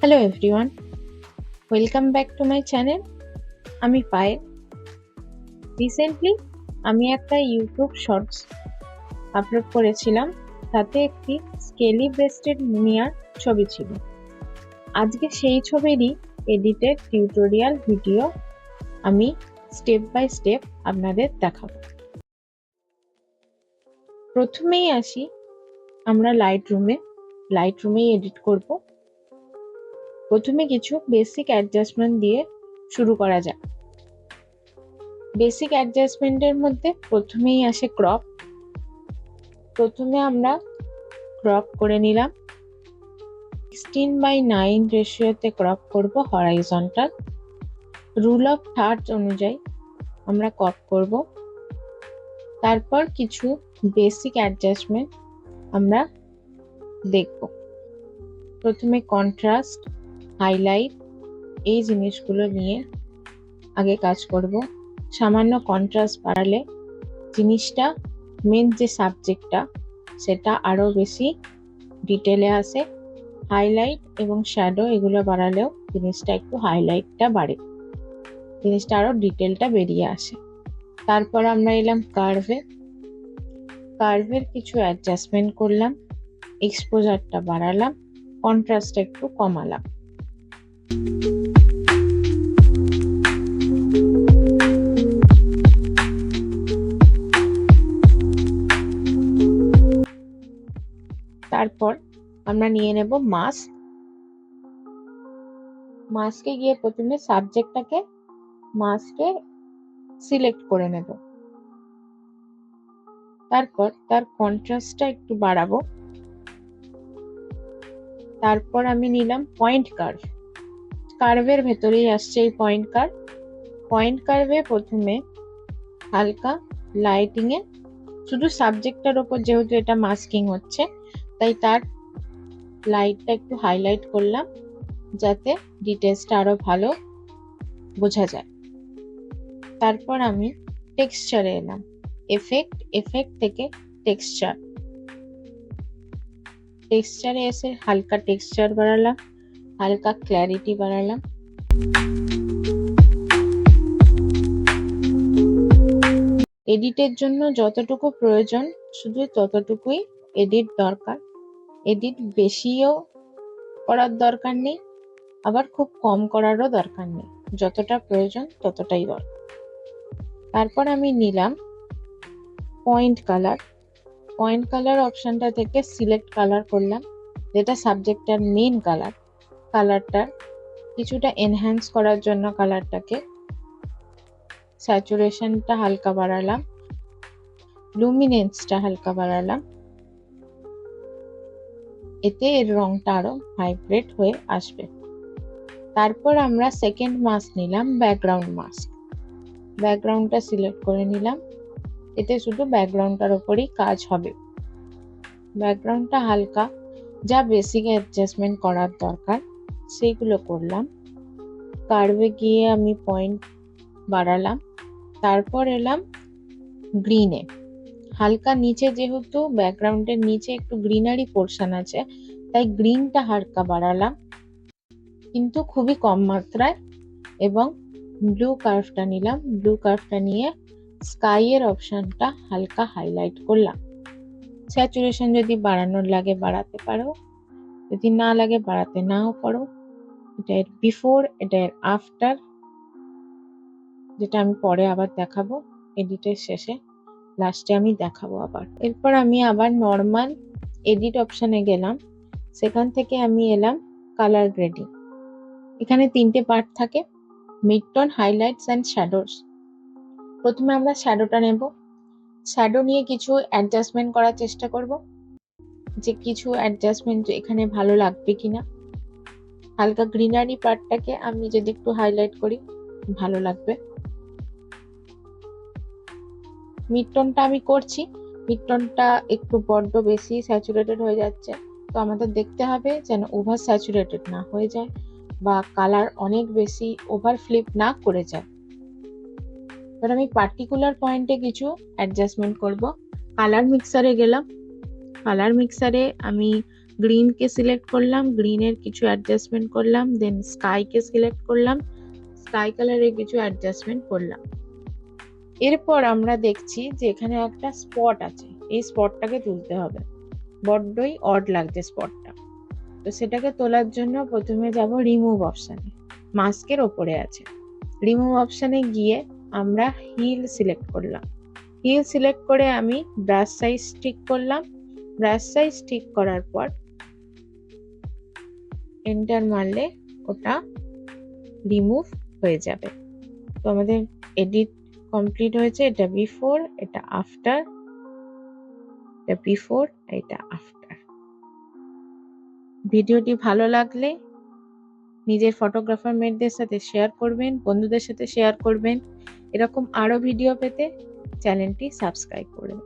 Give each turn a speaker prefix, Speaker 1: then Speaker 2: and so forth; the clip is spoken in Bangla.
Speaker 1: Hello everyone, welcome back to my channel. আমি পায়েল। রিসেন্টলি আমি একটা ইউটিউব শর্টস আপলোড করেছিলাম, তাতে একটি স্কেলি ব্রেস্টেড মুনিয়ার ছবি ছিল। আজকে সেই ছবিরই এডিটেড টিউটোরিয়াল ভিডিও আমি স্টেপ বাই স্টেপ আপনাদের দেখাবো। প্রথমেই আসি আমরা লাইটরুমেই এডিট করব। প্রথমে কিছু বেসিক অ্যাডজাস্টমেন্ট দিয়ে শুরু করা যাক। বেসিক অ্যাডজাস্টমেন্টের মধ্যে প্রথমেই আসে ক্রপ। প্রথমে আমরা ক্রপ করে নিলাম 16:9 রেশিওতে ক্রপ করব হরাইজন্টাল। রুল অফ থার্ডস অনুযায়ী আমরা ক্রপ করব। তারপর কিছু বেসিক অ্যাডজাস্টমেন্ট আমরা দেখব। প্রথমে কন্ট্রাস্ট, হাইলাইট এই জিনিসগুলো নিয়ে আগে কাজ করব। সামান্য কন্ট্রাস্ট বাড়ালে জিনিসটা মেন যে সাবজেক্টটা সেটা আরো বেশি ডিটেলে আসে। হাইলাইট এবং শ্যাডো এগুলো বাড়ালেও জিনিসটা একটু হাইলাইটটা বাড়ে, জিনিসটা আরো ডিটেলটা বেরিয়ে আসে। তারপর আমরা এলাম কার্ভের কিছু অ্যাডজাস্টমেন্ট করলাম, এক্সপোজারটা বাড়ালাম, কন্ট্রাস্টটা একটু কমালাম। তারপর আমরা নিয়ে নেব মাস্কে গিয়ে প্রথমে সাবজেক্টটাকে মাস্কে সিলেক্ট করে নেব। তারপর তার কন্ট্রাস্টটা একটু বাড়াবো। তারপর আমি নিলাম পয়েন্ট কার্ভের ভেতরেই আসছে এই পয়েন্ট কার্ভে প্রথমে হালকা লাইটিং এ শুধু সাবজেক্টটার উপর, যেহেতু এটা মাস্কিং হচ্ছে তাই তার লাইটটা একটু হাইলাইট করলাম যাতে ডিটেলসটা আরো ভালো বোঝা যায়। তারপর আমি টেক্সচারে এলাম, এফেক্ট থেকে টেক্সচারে এসে হালকা টেক্সচার বাড়ালাম, হালকা ক্ল্যারিটি বাড়ালাম। এডিটের জন্য যতটুকু প্রয়োজন শুধু ততটুকুই এডিট দরকার। এডিট বেশিও করার দরকার নেই, আবার খুব কম করারও দরকার নেই, যতটা প্রয়োজন ততটাই দরকার। তারপর আমি নিলাম পয়েন্ট কালার অপশনটা থেকে সিলেক্ট কালার করলাম, যেটা সাবজেক্টের মেন কালারটা কিছুটা এনহ্যান্স করার জন্য কালারটাকে স্যাচুরেশনটা হালকা বাড়ালাম, লুমিনেন্সটা হালকা বাড়ালাম, এতে এর রংটা আরো ভাইব্রেট হয়ে আসবে। তারপর আমরা সেকেন্ড মাস্ক নিলাম ব্যাকগ্রাউন্ডটা সিলেক্ট করে নিলাম, এতে শুধু ব্যাকগ্রাউন্ডটার উপরই কাজ হবে। ব্যাকগ্রাউন্ডটা হালকা যা বেসিক অ্যাডজাস্টমেন্ট করার দরকার সেইগুলো করলাম। কার্ভে গিয়ে আমি পয়েন্ট বাড়ালাম। তারপর এলাম গ্রিনে, হালকা নিচে, যেহেতু ব্যাকগ্রাউন্ডের নিচে একটু গ্রিনারি পোর্শন আছে তাই গ্রিনটা হালকা বাড়ালাম কিন্তু খুবই কম মাত্রায়। এবং ব্লু কার্ভটা নিয়ে স্কাই এর অপশনটা হালকা হাইলাইট করলাম। স্যাচুরেশন যদি বাড়ানোর লাগে বাড়াতে পারো, যদি না লাগে বাড়াতে নাও পারো। এটা এর বিফোর, এটা এর আফটার, যেটা আমি পরে আবার দেখাবো এডিটের শেষে, লাস্টে আমি দেখাবো আবার। এরপর আমি আবার নর্মাল এডিট অপশনে গেলাম, সেখান থেকে আমি এলাম কালার গ্রেডিং। এখানে 3টে পার্ট থাকে, মিডটোন, হাইলাইটস এন্ড শ্যাডোস। প্রথমে আমরা শ্যাডোটা নেব। শ্যাডো নিয়ে কিছু অ্যাডজাস্টমেন্ট করার চেষ্টা করব, যে কিছু অ্যাডজাস্টমেন্ট এখানে ভালো লাগবে কিনা। হালকা গ্রিনারি পার্টটাকে আমি যদি একটু হাইলাইট করি ভালো লাগবে। মিডটোনটা আমি করছি, মিডটোনটা একটু বড্ড বেশি স্যাচুরেটেড হয়ে যাচ্ছে, তো আমাদের দেখতে হবে যেন ওভার স্যাচুরেটেড না হয়ে যায় বা কালার অনেক বেশি ওভার ফ্লিপ না করে যায়। এবার আমি পার্টিকুলার পয়েন্টে কিছু অ্যাডজাস্টমেন্ট করব। কালার মিক্সারে গেলাম, কালার মিক্সারে আমি গ্রিনকে সিলেক্ট করলাম, গ্রিনের কিছু অ্যাডজাস্টমেন্ট করলাম, দেন স্কাইকে সিলেক্ট করলাম, স্কাই কালারে কিছু অ্যাডজাস্টমেন্ট করলাম। এরপর আমরা দেখছি যে এখানে একটা স্পট আছে, এই স্পটটাকে তুলতে হবে। বড্ডই অড লাগছে স্পটটা, তো সেটাকে তোলার জন্য প্রথমে যাব রিমুভ অপশানে, মাস্কের ওপরে আছে। রিমুভ অপশানে গিয়ে আমরা হিল সিলেক্ট করলাম। হিল সিলেক্ট করে আমি ব্রাশ সাইজ ঠিক করলাম। ব্রাশ সাইজ ঠিক করার পর এন্টার মারলে ওটা রিমুভ হয়ে যাবে। তো আমাদের এডিট কমপ্লিট হয়েছে। এটা বিফোর, এটা আফটার, এটা বিফোর, এটা আফটার। ভিডিওটি ভালো লাগলে নিজের ফটোগ্রাফার মেটদের সাথে শেয়ার করবেন, বন্ধুদের সাথে শেয়ার করবেন। এরকম আরো ভিডিও পেতে চ্যানেলটি সাবস্ক্রাইব করবেন।